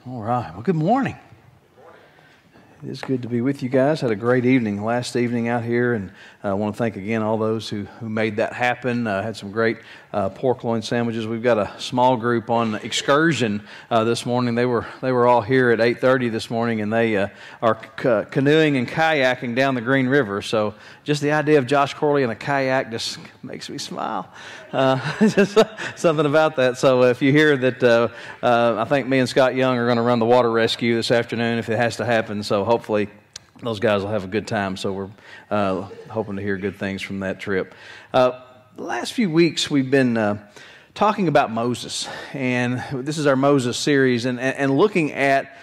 All right. Well, good morning. It is good to be with you guys. Had a great evening last evening out here, and I want to thank again all those who made that happen. Had some great pork loin sandwiches. We've got a small group on excursion this morning. They were all here at 8:30 this morning, and they are canoeing and kayaking down the Green River. So just the idea of Josh Corley in a kayak just makes me smile. Just something about that. So if you hear that, I think me and Scott Young are going to run the water rescue this afternoon if it has to happen. So hopefully those guys will have a good time. So we're hoping to hear good things from that trip. The last few weeks we've been talking about Moses, and this is our Moses series, and looking at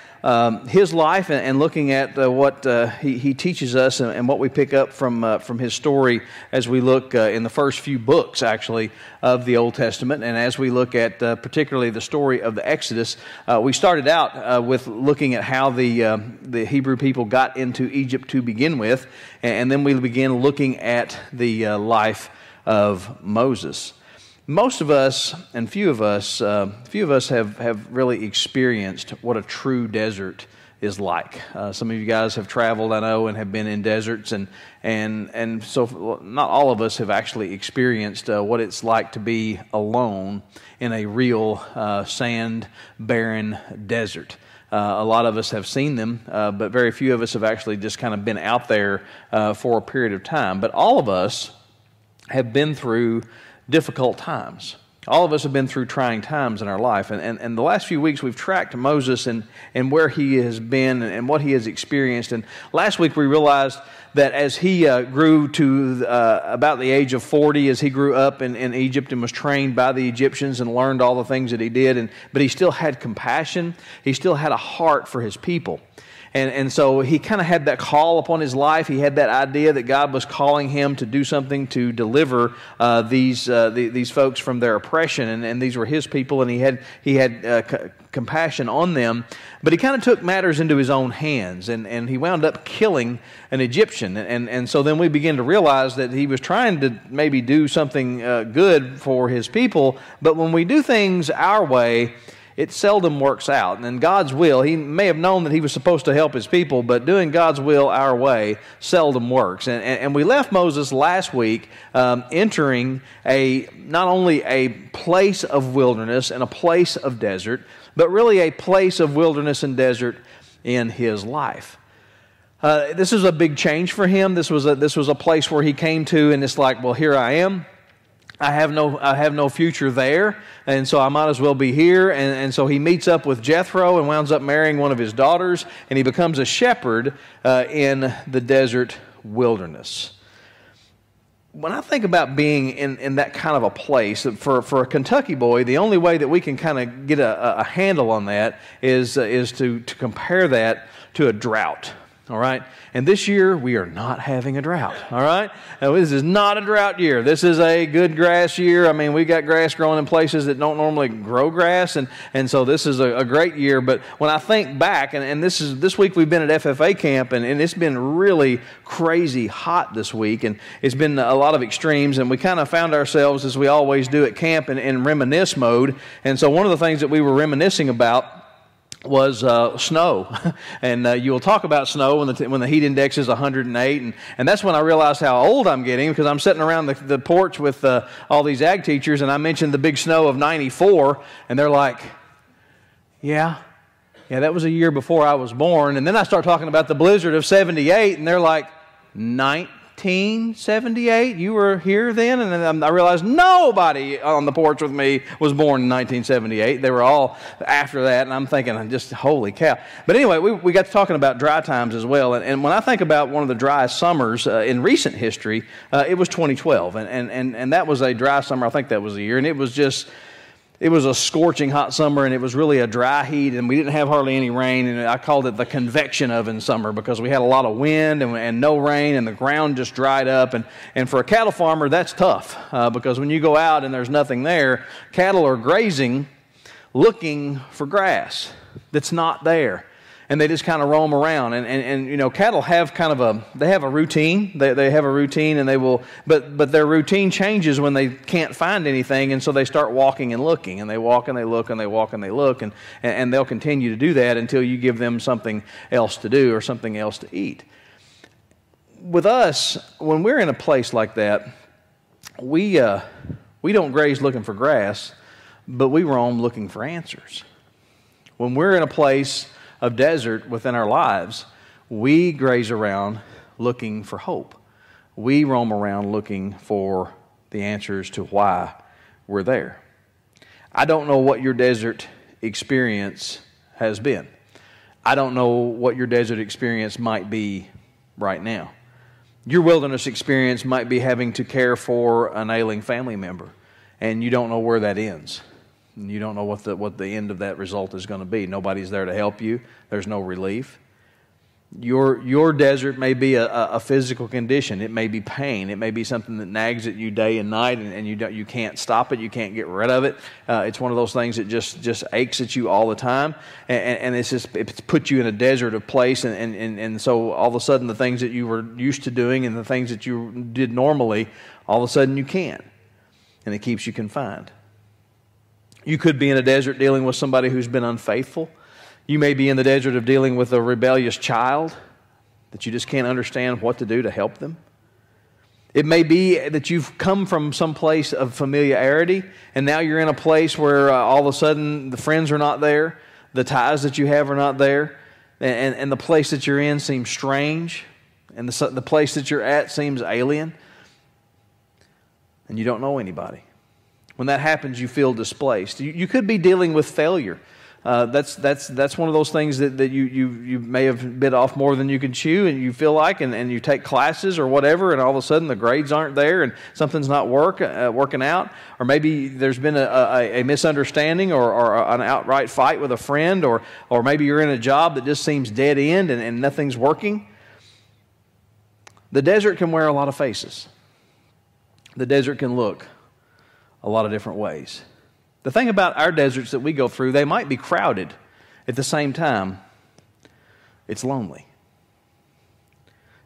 his life and looking at what he teaches us and what we pick up from his story as we look in the first few books, actually, of the Old Testament. And as we look at particularly the story of the Exodus, we started out with looking at how the Hebrew people got into Egypt to begin with, and then we began looking at the life of Moses. Most of us, and few of us have really experienced what a true desert is like. Some of you guys have traveled, I know, and have been in deserts, and so not all of us have actually experienced what it's like to be alone in a real sand, barren desert. A lot of us have seen them, but very few of us have actually just kind of been out there for a period of time. But all of us have been through difficult times. All of us have been through trying times in our life. And the last few weeks we've tracked Moses and where he has been and what he has experienced. And last week we realized that as he grew to about the age of 40, as he grew up in Egypt and was trained by the Egyptians and learned all the things that he did, but he still had compassion. He still had a heart for his people. And so he kind of had that call upon his life. He had that idea that God was calling him to do something to deliver these folks from their oppression, and these were his people, and he had compassion on them. But he kind of took matters into his own hands, and he wound up killing an Egyptian. And so then we begin to realize that he was trying to maybe do something good for his people, but when we do things our way, it seldom works out. And in God's will, he may have known that he was supposed to help his people, but doing God's will our way seldom works. And we left Moses last week entering not only a place of wilderness and a place of desert, but really a place of wilderness and desert in his life. This is a big change for him. This was a place where he came to, and it's like, well, here I am. I have no future there, and so I might as well be here. And so he meets up with Jethro and winds up marrying one of his daughters, and he becomes a shepherd in the desert wilderness. When I think about being in that kind of a place, for a Kentucky boy, the only way that we can kind of get a handle on that is to compare that to a drought. All right? And this year, we are not having a drought. All right? Now, this is not a drought year. This is a good grass year. I mean, we got grass growing in places that don't normally grow grass, and so this is a great year. But when I think back, and this week we've been at FFA camp, and it's been really crazy hot this week, and it's been a lot of extremes, and we kind of found ourselves, as we always do at camp, in reminisce mode. And so one of the things that we were reminiscing about was snow, and you will talk about snow when the heat index is 108, and that's when I realized how old I'm getting, because I'm sitting around the porch with all these ag teachers, and I mentioned the big snow of 94, and they're like, yeah, that was a year before I was born. And then I start talking about the blizzard of 78, and they're like, 1978? You were here then? And then I realized nobody on the porch with me was born in 1978. They were all after that, and I'm thinking, just holy cow. But anyway, we got to talking about dry times as well. And when I think about one of the driest summers in recent history, it was 2012. And that was a dry summer. I think that was the year. And it was a scorching hot summer, and it was really a dry heat, and we didn't have hardly any rain, and I called it the convection oven summer because we had a lot of wind and no rain, and the ground just dried up. And for a cattle farmer, that's tough because when you go out and there's nothing there, cattle are grazing looking for grass that's not there. And they just kind of roam around. And you know, cattle have kind of a routine. They have a routine, and they will, but their routine changes when they can't find anything, and so they start walking and looking, and they walk and they look, and they walk and they look, and they'll continue to do that until you give them something else to do or something else to eat. With us, when we're in a place like that, we don't graze looking for grass, but we roam looking for answers. When we're in a place of desert within our lives, we graze around looking for hope. We roam around looking for the answers to why we're there. I don't know what your desert experience has been. I don't know what your desert experience might be right now. Your wilderness experience might be having to care for an ailing family member, and you don't know where that ends. And you don't know what the end of that result is going to be. Nobody's there to help you. There's no relief. Your desert may be a physical condition. It may be pain. It may be something that nags at you day and night, and you can't stop it. You can't get rid of it. It's one of those things that just aches at you all the time, and it's put you in a desert of place, and so all of a sudden the things that you were used to doing and the things that you did normally, all of a sudden you can't, and it keeps you confined. You could be in a desert dealing with somebody who's been unfaithful. You may be in the desert of dealing with a rebellious child that you just can't understand what to do to help them. It may be that you've come from some place of familiarity, and now you're in a place where all of a sudden the friends are not there, the ties that you have are not there, and the place that you're in seems strange, and the place that you're at seems alien, and you don't know anybody. When that happens, you feel displaced. You could be dealing with failure. That's one of those things that you may have bit off more than you can chew, and you feel like, and you take classes or whatever, and all of a sudden the grades aren't there, and something's not working out, or maybe there's been a misunderstanding or an outright fight with a friend, or maybe you're in a job that just seems dead end and nothing's working. The desert can wear a lot of faces. The desert can look a lot of different ways. The thing about our deserts that we go through, they might be crowded. At the same time, it's lonely.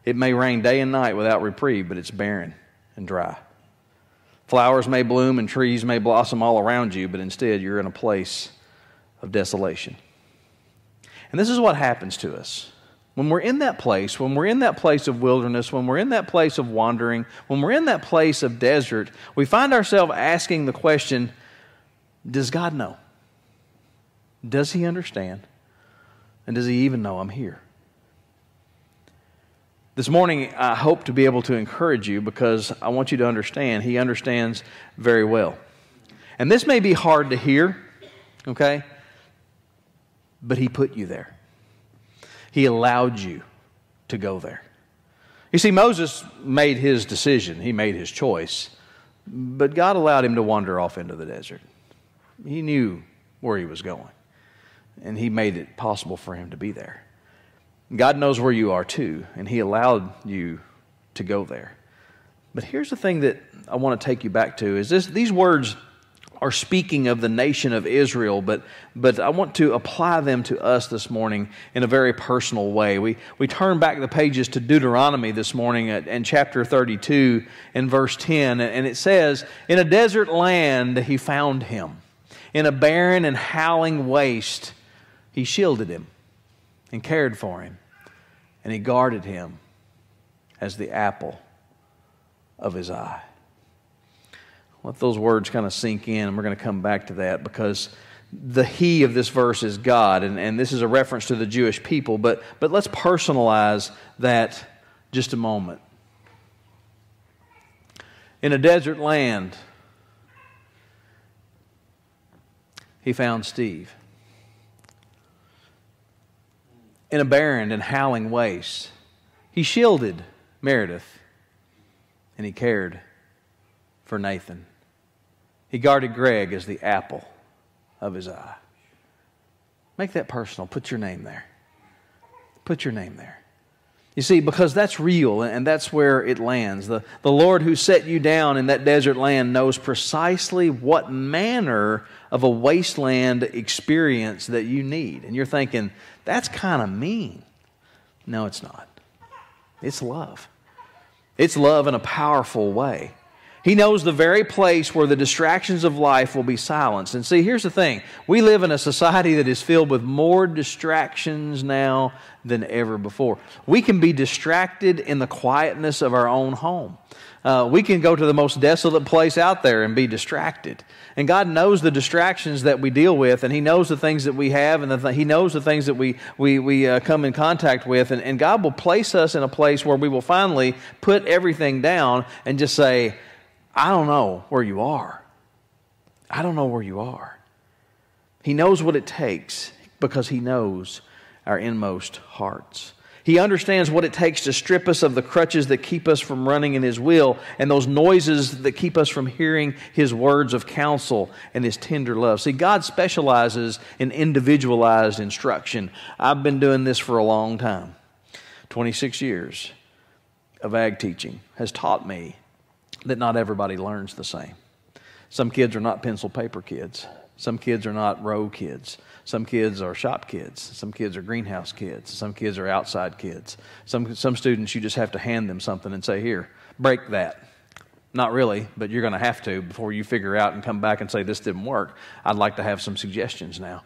It may rain day and night without reprieve, but it's barren and dry. Flowers may bloom and trees may blossom all around you, but instead you're in a place of desolation. And this is what happens to us. When we're in that place of wilderness, when we're in that place of wandering, when we're in that place of desert, we find ourselves asking the question, does God know? Does He understand? And does He even know I'm here? This morning, I hope to be able to encourage you because I want you to understand He understands very well. And this may be hard to hear, okay? But He put you there. He allowed you to go there. You see, Moses made his decision. He made his choice. But God allowed him to wander off into the desert. He knew where he was going. And He made it possible for him to be there. God knows where you are too. And He allowed you to go there. But here's the thing that I want to take you back to. Is these words are speaking of the nation of Israel, but I want to apply them to us this morning in a very personal way. We turn back the pages to Deuteronomy this morning in chapter 32 and verse 10, and it says, "In a desert land He found him. In a barren and howling waste He shielded him and cared for him, and He guarded him as the apple of His eye." Let those words kind of sink in, and we're going to come back to that because the He of this verse is God, and this is a reference to the Jewish people, but let's personalize that just a moment. In a desert land, He found Steve. In a barren and howling waste, He shielded Meredith, and He cared for Nathan. He guarded Greg as the apple of His eye. Make that personal. Put your name there. Put your name there. You see, because that's real, and that's where it lands. The Lord who set you down in that desert land knows precisely what manner of a wasteland experience that you need. And you're thinking, that's kind of mean. No, it's not. It's love. It's love in a powerful way. He knows the very place where the distractions of life will be silenced. And see, here's the thing. We live in a society that is filled with more distractions now than ever before. We can be distracted in the quietness of our own home. We can go to the most desolate place out there and be distracted. And God knows the distractions that we deal with, and He knows the things that we have, and He knows the things that we come in contact with. And God will place us in a place where we will finally put everything down and just say, I don't know where you are. I don't know where you are. He knows what it takes because He knows our inmost hearts. He understands what it takes to strip us of the crutches that keep us from running in His will and those noises that keep us from hearing His words of counsel and His tender love. See, God specializes in individualized instruction. I've been doing this for a long time. 26 years of ag teaching has taught me that not everybody learns the same. Some kids are not pencil paper kids. Some kids are not row kids. Some kids are shop kids. Some kids are greenhouse kids. Some kids are outside kids. Some students, you just have to hand them something and say, here, break that. Not really, but you're going to have to before you figure out and come back and say, this didn't work. I'd like to have some suggestions now.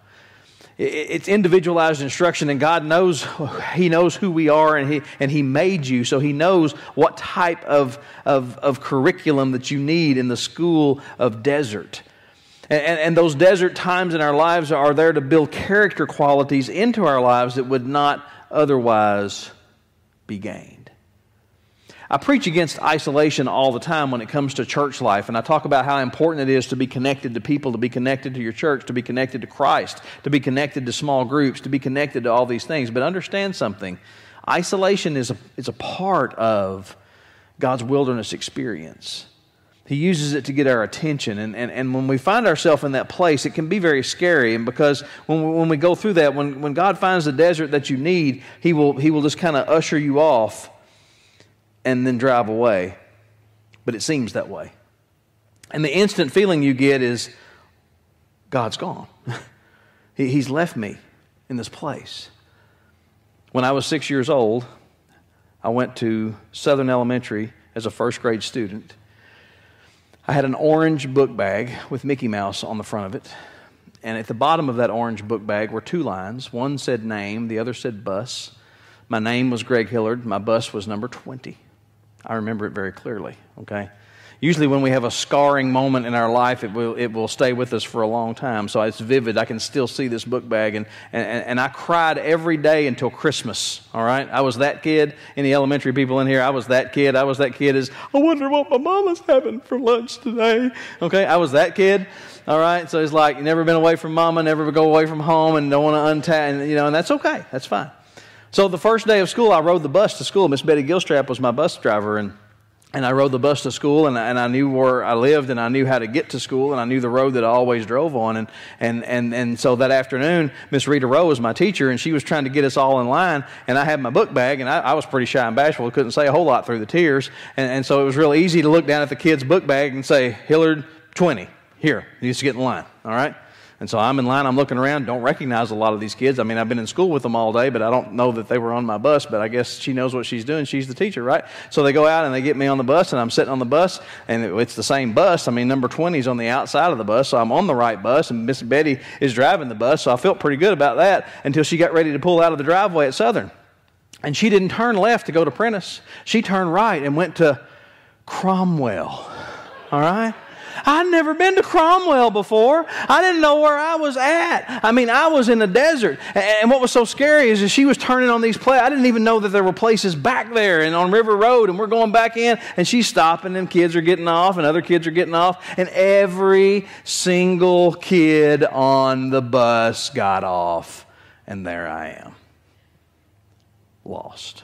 It's individualized instruction, and God knows, He knows who we are, and He made you, so He knows what type of curriculum that you need in the school of desert. And those desert times in our lives are there to build character qualities into our lives that would not otherwise be gained. I preach against isolation all the time when it comes to church life, and I talk about how important it is to be connected to people, to be connected to your church, to be connected to Christ, to be connected to small groups, to be connected to all these things. But understand something. Isolation is a part of God's wilderness experience. He uses it to get our attention, and when we find ourselves in that place, it can be very scary. And because when we go through that, when God finds the desert that you need, He will just kind of usher you off and then drive away. But it seems that way. And the instant feeling you get is, God's gone. He's left me in this place. When I was 6 years old, I went to Southern Elementary as a first grade student. I had an orange book bag with Mickey Mouse on the front of it. And at the bottom of that orange book bag were two lines. One said name, the other said bus. My name was Greg Hillard. My bus was number 20. I remember it very clearly, okay? Usually when we have a scarring moment in our life, it will stay with us for a long time. So it's vivid. I can still see this book bag. And I cried every day until Christmas, all right? I was that kid. Any elementary people in here, I was that kid. I was that kid as, I wonder what my mama's having for lunch today. Okay, I was that kid, all right? So it's like, you never been away from mama, never go away from home, and don't want to and that's okay. That's fine. So the first day of school, I rode the bus to school. Miss Betty Gilstrap was my bus driver, and I rode the bus to school, and I knew where I lived, and I knew how to get to school, and I knew the road that I always drove on. And so that afternoon, Miss Rita Rowe was my teacher, and she was trying to get us all in line, and I had my book bag, and I was pretty shy and bashful. I couldn't say a whole lot through the tears, and so it was real easy to look down at the kid's book bag and say, Hillard, 20, here, you just get in line, all right? And so I'm in line, I'm looking around, don't recognize a lot of these kids. I mean, I've been in school with them all day, but I don't know that they were on my bus, but I guess she knows what she's doing. She's the teacher, right? So they go out and they get me on the bus, and I'm sitting on the bus, and it's the same bus. I mean, number 20 is on the outside of the bus, so I'm on the right bus, and Miss Betty is driving the bus, so I felt pretty good about that until she got ready to pull out of the driveway at Southern. And she didn't turn left to go to Prentice. She turned right and went to Cromwell, all right? I'd never been to Cromwell before. I didn't know where I was at. I mean, I was in the desert. And what was so scary is that she was turning on these places. I didn't even know that there were places back there and on River Road, and we're going back in, and she's stopping, and kids are getting off, and other kids are getting off, and every single kid on the bus got off, and there I am, lost,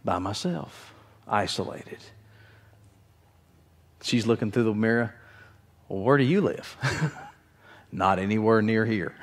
by myself, isolated. She's looking through the mirror. Well, where do you live? Not anywhere near here.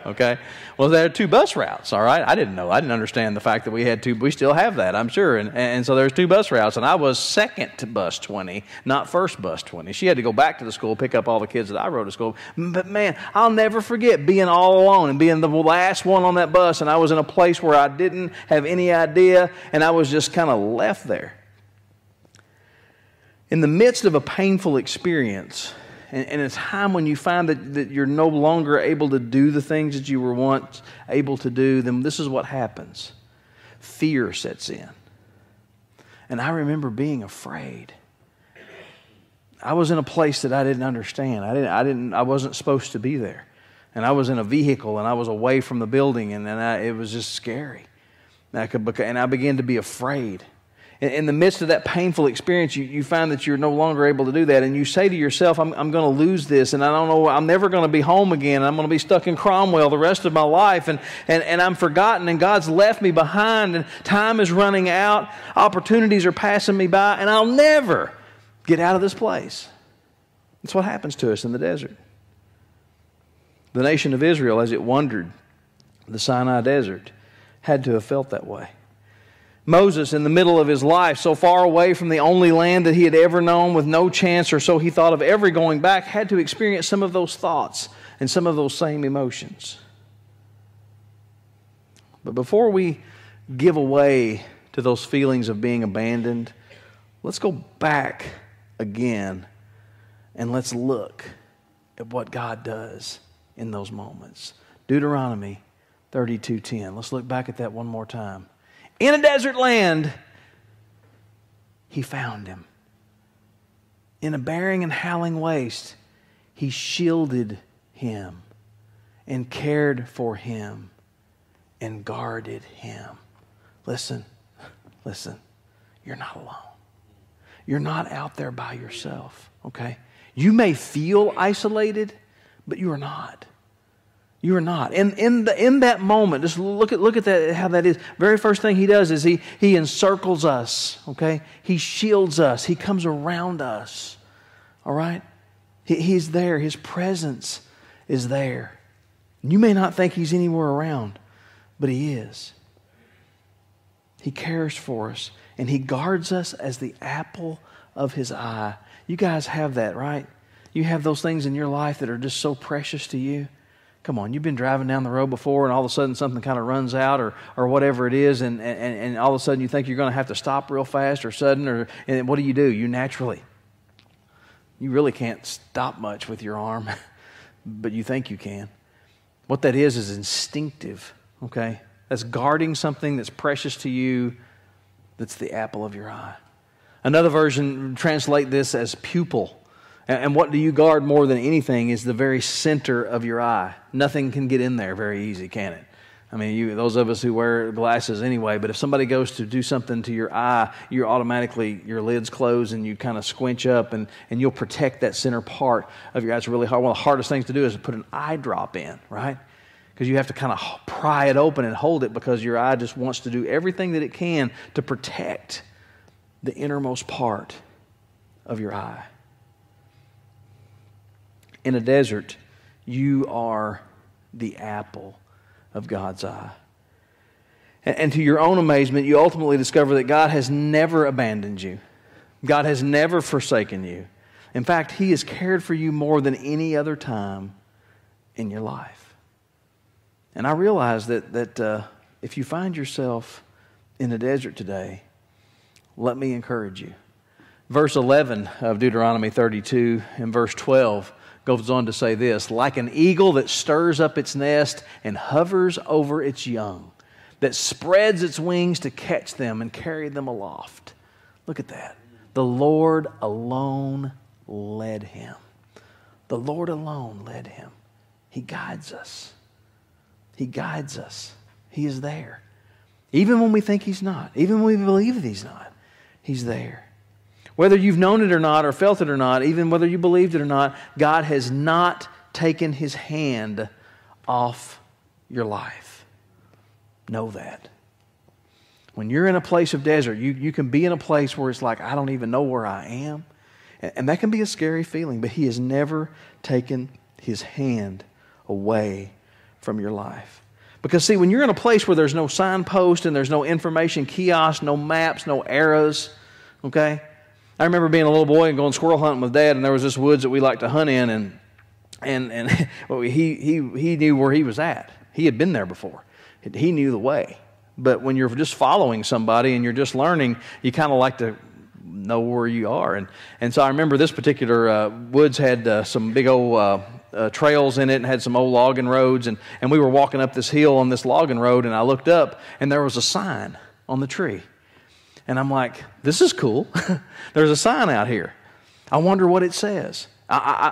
Okay? Well, there are 2 bus routes, all right? I didn't know. I didn't understand the fact that we had 2. We still have that, I'm sure. And so there's 2 bus routes, and I was second to bus 20, not first bus 20. She had to go back to the school, pick up all the kids that I rode to school. But, man, I'll never forget being all alone and being the last one on that bus, and I was in a place where I didn't have any idea, and I was just kind of left there. In the midst of a painful experience, and a time when you find that you're no longer able to do the things that you were once able to do, then this is what happens. Fear sets in. And I remember being afraid. I was in a place that I didn't understand. I wasn't supposed to be there. And I was in a vehicle, and I was away from the building, and it was just scary. And I began to be afraid. In the midst of that painful experience, you find that you're no longer able to do that. And you say to yourself, I'm going to lose this, and I don't know, I'm never going to be home again. I'm going to be stuck in Cromwell the rest of my life, and I'm forgotten, and God's left me behind, and time is running out. Opportunities are passing me by, and I'll never get out of this place. That's what happens to us in the desert. The nation of Israel, as it wandered the Sinai desert, had to have felt that way. Moses, in the middle of his life, so far away from the only land that he had ever known, with no chance or so he thought of ever going back, had to experience some of those thoughts and some of those same emotions. But before we give away to those feelings of being abandoned, let's go back again and let's look at what God does in those moments. Deuteronomy 32:10. Let's look back at that one more time. In a desert land, he found him. In a barren and howling waste, he shielded him and cared for him and guarded him. Listen, you're not alone. You're not out there by yourself, okay? You may feel isolated, but you are not. You are not. In that moment, just look at that, how that is. Very first thing he does is he encircles us, okay? He shields us. He comes around us, all right? He's there. His presence is there. You may not think he's anywhere around, but he is. He cares for us, and he guards us as the apple of his eye. You guys have that, right? You have those things in your life that are just so precious to you. Come on, you've been driving down the road before, and all of a sudden something kind of runs out or whatever it is, and all of a sudden you think you're going to have to stop real fast or sudden, and what do? You really can't stop much with your arm, but you think you can. What that is instinctive, okay? That's guarding something that's precious to you, that's the apple of your eye. Another version translate this as pupil. And what do you guard more than anything is the very center of your eye. Nothing can get in there very easy, can it? I mean, those of us who wear glasses anyway, but if somebody goes to do something to your eye, you're automatically, your lids close and you kind of squinch up and you'll protect that center part of your eye. It's really hard. One of the hardest things to do is to put an eye drop in, right? Because you have to kind of pry it open and hold it because your eye just wants to do everything that it can to protect the innermost part of your eye. In a desert, you are the apple of God's eye. And to your own amazement, you ultimately discover that God has never abandoned you. God has never forsaken you. In fact, He has cared for you more than any other time in your life. And I realize that if you find yourself in a desert today, let me encourage you. Verse 11 of Deuteronomy 32 and verse 12 goes on to say this: like an eagle that stirs up its nest and hovers over its young, that spreads its wings to catch them and carry them aloft. Look at that. The Lord alone led him. The Lord alone led him. He guides us. He guides us. He is there. Even when we think He's not, even when we believe that He's not, He's there. Whether you've known it or not, or felt it or not, even whether you believed it or not, God has not taken His hand off your life. Know that. When you're in a place of desert, you can be in a place where it's like, I don't even know where I am. And that can be a scary feeling, but He has never taken His hand away from your life. Because see, when you're in a place where there's no signpost and there's no information kiosk, no maps, no arrows, okay? I remember being a little boy and going squirrel hunting with Dad, and there was this woods that we liked to hunt in, and well, he knew where he was at. He had been there before. He knew the way. But when you're just following somebody and you're just learning, you kind of like to know where you are. And so I remember this particular woods had some big old trails in it and had some old logging roads. And we were walking up this hill on this logging road, and I looked up, and there was a sign on the tree. And I'm like, this is cool. There's a sign out here. I wonder what it says.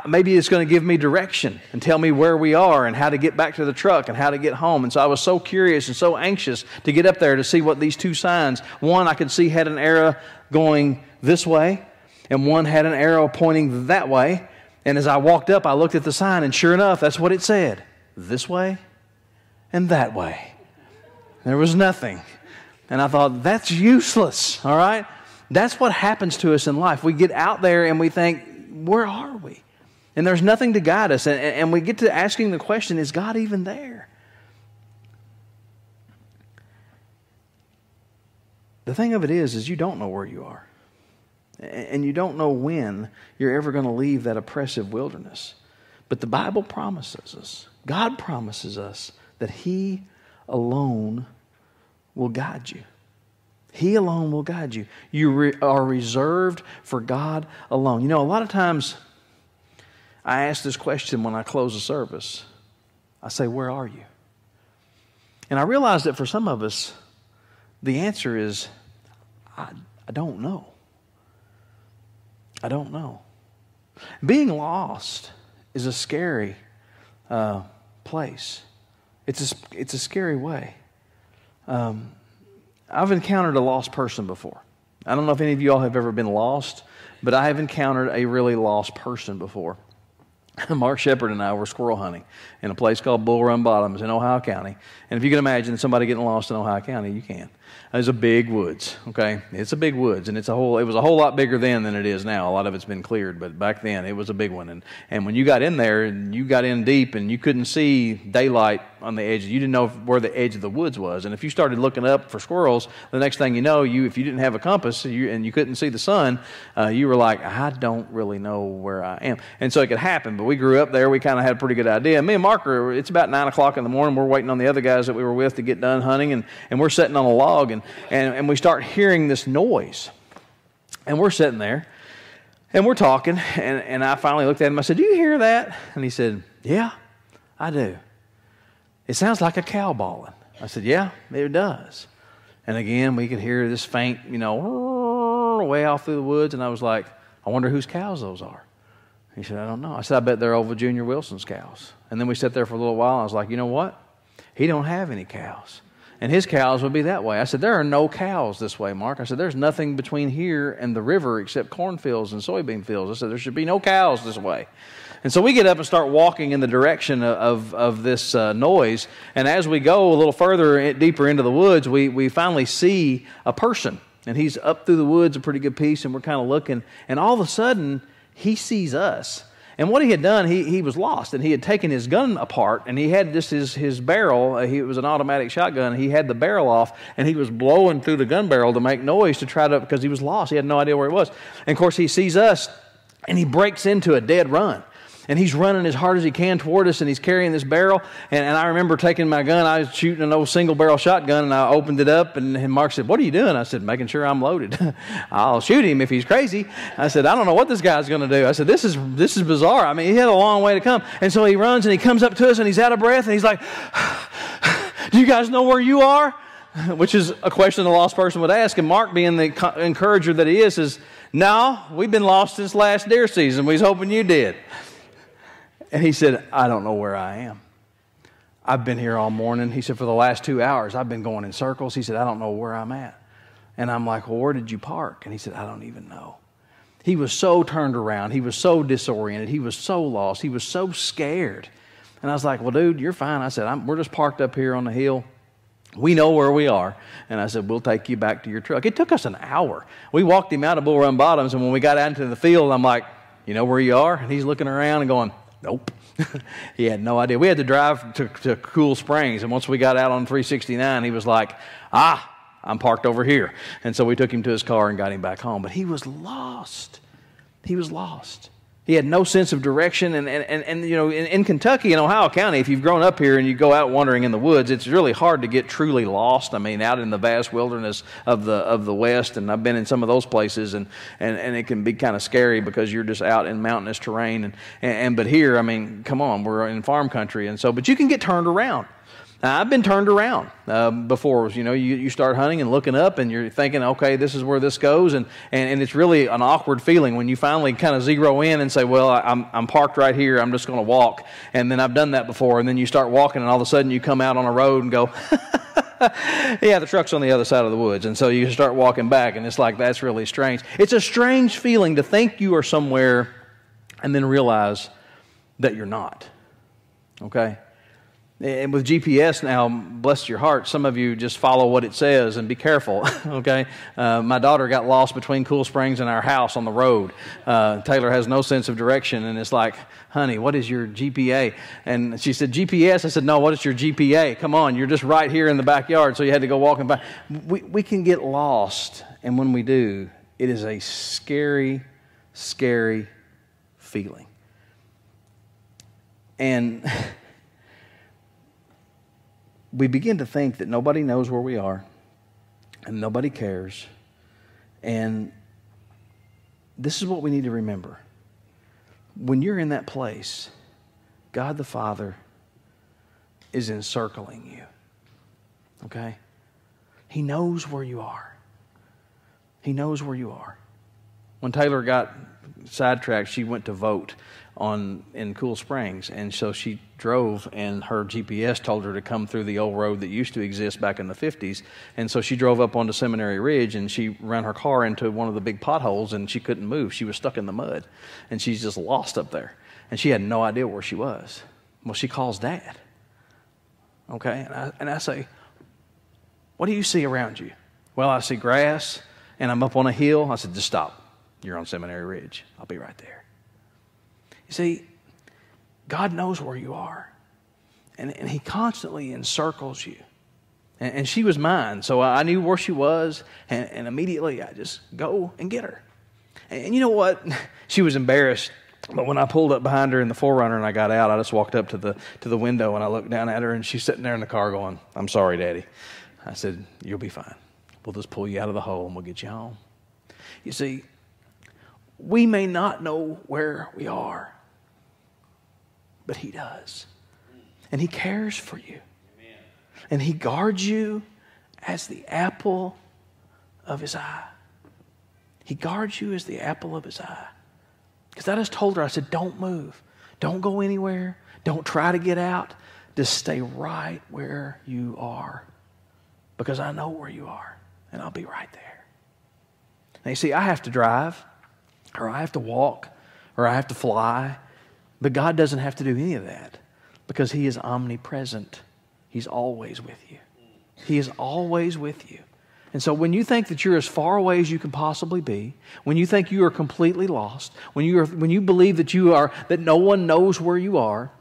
Maybe it's going to give me direction and tell me where we are and how to get back to the truck and how to get home. And so I was so curious and so anxious to get up there to see what these two signs, one I could see had an arrow going this way, and one had an arrow pointing that way. And as I walked up, I looked at the sign, and sure enough, that's what it said. This way and that way. There was nothing. And I thought, that's useless, all right? That's what happens to us in life. We get out there and we think, where are we? And there's nothing to guide us. And we get to asking the question, is God even there? The thing of it is you don't know where you are. And you don't know when you're ever going to leave that oppressive wilderness. But the Bible promises us, God promises us that He alone will guide you. He alone will guide you. You are reserved for God alone. You know, a lot of times I ask this question when I close a service. I say, where are you? And I realize that for some of us, the answer is, I don't know. I don't know. Being lost is a scary place. It's a scary way. I've encountered a lost person before. I don't know if any of you all have ever been lost, but I have encountered a really lost person before. Mark Shepard and I were squirrel hunting in a place called Bull Run Bottoms in Ohio County. And if you can imagine somebody getting lost in Ohio County, you can. It's a big woods, okay? It's a big woods, and it was a whole lot bigger then than it is now. A lot of it's been cleared, but back then it was a big one. And when you got in there, and you got in deep, and you couldn't see daylight on the edges, you didn't know where the edge of the woods was. And if you started looking up for squirrels, the next thing you know, if you didn't have a compass and you couldn't see the sun, you were like, I don't really know where I am. And so it could happen, but we grew up there. We kind of had a pretty good idea. Me and Mark, it's about 9 o'clock in the morning. We're waiting on the other guys that we were with to get done hunting, and we're sitting on a log, and we start hearing this noise. And we're sitting there, and we're talking, and I finally looked at him. I said, do you hear that? And he said, yeah, I do. It sounds like a cow bawling. I said, yeah, it does. And again, we could hear this faint, way off through the woods, and I was like, I wonder whose cows those are. He said, I don't know. I said, I bet they're over Junior Wilson's cows. And then we sat there for a little while, and I was like, you know what? He don't have any cows. And his cows would be that way. I said, there are no cows this way, Mark. I said, there's nothing between here and the river except cornfields and soybean fields. I said, there should be no cows this way. And so we get up and start walking in the direction of this noise. And as we go a little further, deeper into the woods, we finally see a person. And he's up through the woods a pretty good piece, and we're kind of looking. And all of a sudden, he sees us. And what he had done, he was lost, and he had taken his gun apart, and he had just his barrel. It was an automatic shotgun. He had the barrel off, and he was blowing through the gun barrel to make noise because he was lost. He had no idea where he was. And of course, he sees us, and he breaks into a dead run. And he's running as hard as he can toward us, and he's carrying this barrel. And I remember taking my gun. I was shooting an old single-barrel shotgun, and I opened it up, and Mark said, what are you doing? I said, making sure I'm loaded. I'll shoot him if he's crazy. I said, I don't know what this guy's going to do. I said, this is bizarre. I mean, he had a long way to come. And so he runs, and he comes up to us, and he's out of breath, and he's like, do you guys know where you are? Which is a question a lost person would ask. And Mark, being the encourager that he is, says, no, we've been lost since last deer season. We was hoping you did. And he said, I don't know where I am. I've been here all morning. He said, for the last 2 hours, I've been going in circles. He said, I don't know where I'm at. And I'm like, well, where did you park? And he said, I don't even know. He was so turned around. He was so disoriented. He was so lost. He was so scared. And I was like, well, dude, you're fine. I said, we're just parked up here on the hill. We know where we are. And I said, we'll take you back to your truck. It took us an hour. We walked him out of Bull Run Bottoms, and when we got out into the field, I'm like, you know where you are? And he's looking around and going, Nope. He had no idea. We had to drive to Cool Springs, and once we got out on 369, he was like, I'm parked over here. And so we took him to his car and got him back home. But he was lost. He was lost. He had no sense of direction. And you know, in Kentucky and Ohio County, if you've grown up here and you go out wandering in the woods, it's really hard to get truly lost. I mean, out in the vast wilderness of the West, and I've been in some of those places, and it can be kind of scary because you're just out in mountainous terrain. But here, I mean, come on, we're in farm country, and so, but you can get turned around. Now, I've been turned around before. You know, you start hunting and looking up, and you're thinking, okay, this is where this goes, and it's really an awkward feeling when you finally kind of zero in and say, well, I'm parked right here. I'm just going to walk, and then I've done that before, and then you start walking, and all of a sudden you come out on a road and go, yeah, the truck's on the other side of the woods, and so you start walking back, and it's like that's really strange. It's a strange feeling to think you are somewhere, and then realize that you're not. Okay. And with GPS now, bless your heart, some of you just follow what it says and be careful, okay? My daughter got lost between Cool Springs and our house on the road. Taylor has no sense of direction, and it's like, honey, what is your GPA? And she said, GPS? I said, no, what is your GPA? Come on, you're just right here in the backyard, so you had to go walking by. We can get lost, and when we do, it is a scary, scary feeling. And we begin to think that nobody knows where we are and nobody cares. And this is what we need to remember. When you're in that place, God the Father is encircling you. Okay? He knows where you are. He knows where you are. When Taylor got sidetracked, she went to vote in Cool Springs, and so she drove, and her GPS told her to come through the old road that used to exist back in the 50s, and so she drove up onto Seminary Ridge, and she ran her car into one of the big potholes, and she couldn't move. She was stuck in the mud, and she's just lost up there, and she had no idea where she was. Well, she calls Dad, okay, and I say, what do you see around you? Well, I see grass, and I'm up on a hill. I said, just stop. You're on Seminary Ridge. I'll be right there. You see, God knows where you are, and He constantly encircles you. And she was mine, so I knew where she was, and immediately I just go and get her. And you know what? She was embarrassed, but when I pulled up behind her in the 4Runner and I got out, I just walked up to the window and I looked down at her, and she's sitting there in the car going, I'm sorry, Daddy. I said, you'll be fine. We'll just pull you out of the hole and we'll get you home. You see, we may not know where we are, but He does. And He cares for you. Amen. And He guards you as the apple of His eye. He guards you as the apple of His eye. Because I just told her, I said, don't move. Don't go anywhere. Don't try to get out. Just stay right where you are. Because I know where you are. And I'll be right there. Now you see, I have to drive, or I have to walk, or I have to fly. But God doesn't have to do any of that because He is omnipresent. He's always with you. He is always with you. And so when you think that you're as far away as you can possibly be, when you think you are completely lost, when you believe that no one knows where you are,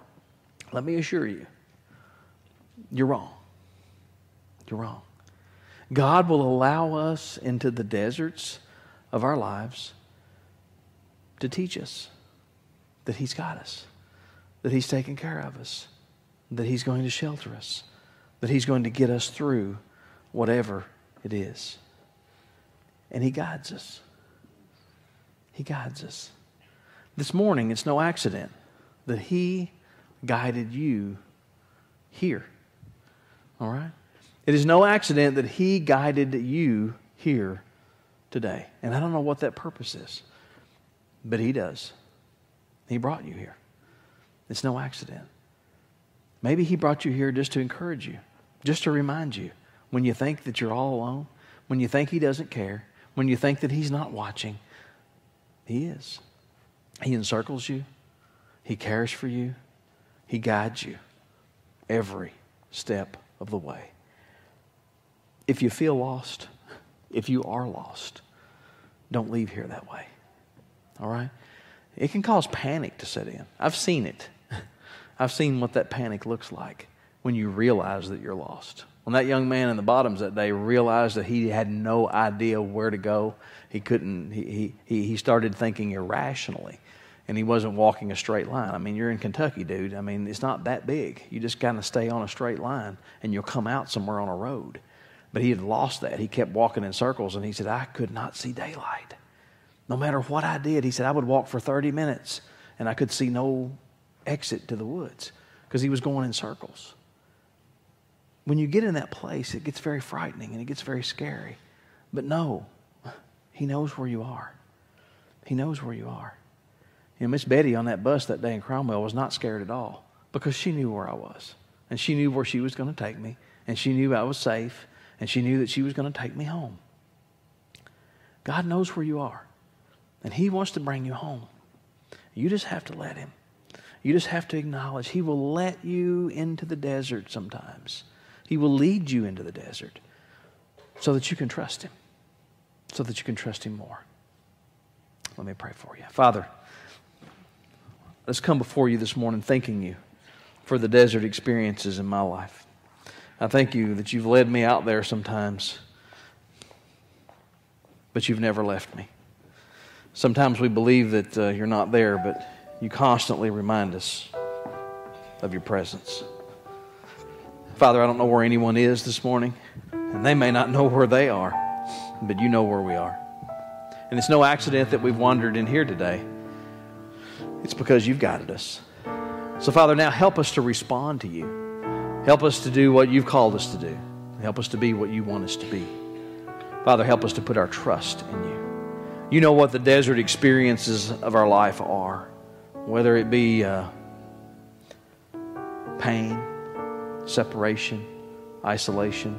let me assure you, you're wrong. You're wrong. God will allow us into the deserts of our lives to teach us that He's got us, that He's taking care of us, that He's going to shelter us, that He's going to get us through whatever it is. And He guides us. He guides us. This morning, it's no accident that He guided you here. All right? It is no accident that He guided you here today. And I don't know what that purpose is, but He does. He brought you here. It's no accident. Maybe He brought you here just to encourage you, just to remind you when you think that you're all alone, when you think He doesn't care, when you think that He's not watching. He is. He encircles you. He cares for you. He guides you every step of the way. If you feel lost, if you are lost, don't leave here that way. All right? it can cause panic to set in. I've seen it. I've seen what that panic looks like when you realize that you're lost. When that young man in the bottoms that day realized that he had no idea where to go, he started thinking irrationally, and he wasn't walking a straight line. I mean, you're in Kentucky, dude. I mean, it's not that big. You just kind of stay on a straight line, and you'll come out somewhere on a road. But he had lost that. He kept walking in circles, and he said, I could not see daylight. No matter what I did, he said, I would walk for 30 minutes, and I could see no exit to the woods because he was going in circles. When you get in that place, it gets very frightening and it gets very scary. But no, he knows where you are. He knows where you are. You know, Miss Betty on that bus that day in Cromwell was not scared at all because she knew where I was. And she knew where she was going to take me. And she knew I was safe. And she knew that she was going to take me home. God knows where you are. And He wants to bring you home. You just have to let Him. You just have to acknowledge He will let you into the desert sometimes. He will lead you into the desert so that you can trust Him, so that you can trust Him more. Let me pray for you. Father, let's come before you this morning thanking you for the desert experiences in my life. I thank you that you've led me out there sometimes, but you've never left me. Sometimes we believe that you're not there, but you constantly remind us of your presence. Father, I don't know where anyone is this morning, and they may not know where they are, but you know where we are. And it's no accident that we've wandered in here today. It's because you've guided us. So, Father, now help us to respond to you. Help us to do what you've called us to do. Help us to be what you want us to be. Father, help us to put our trust in you. You know what the desert experiences of our life are, whether it be pain, separation, isolation,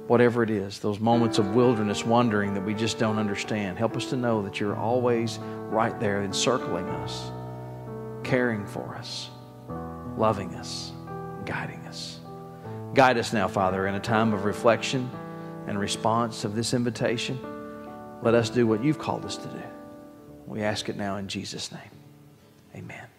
whatever it is, those moments of wilderness wandering that we just don't understand. Help us to know that you're always right there encircling us, caring for us, loving us, guiding us. Guide us now, Father, in a time of reflection and response of this invitation. Let us do what you've called us to do. We ask it now in Jesus' name. Amen.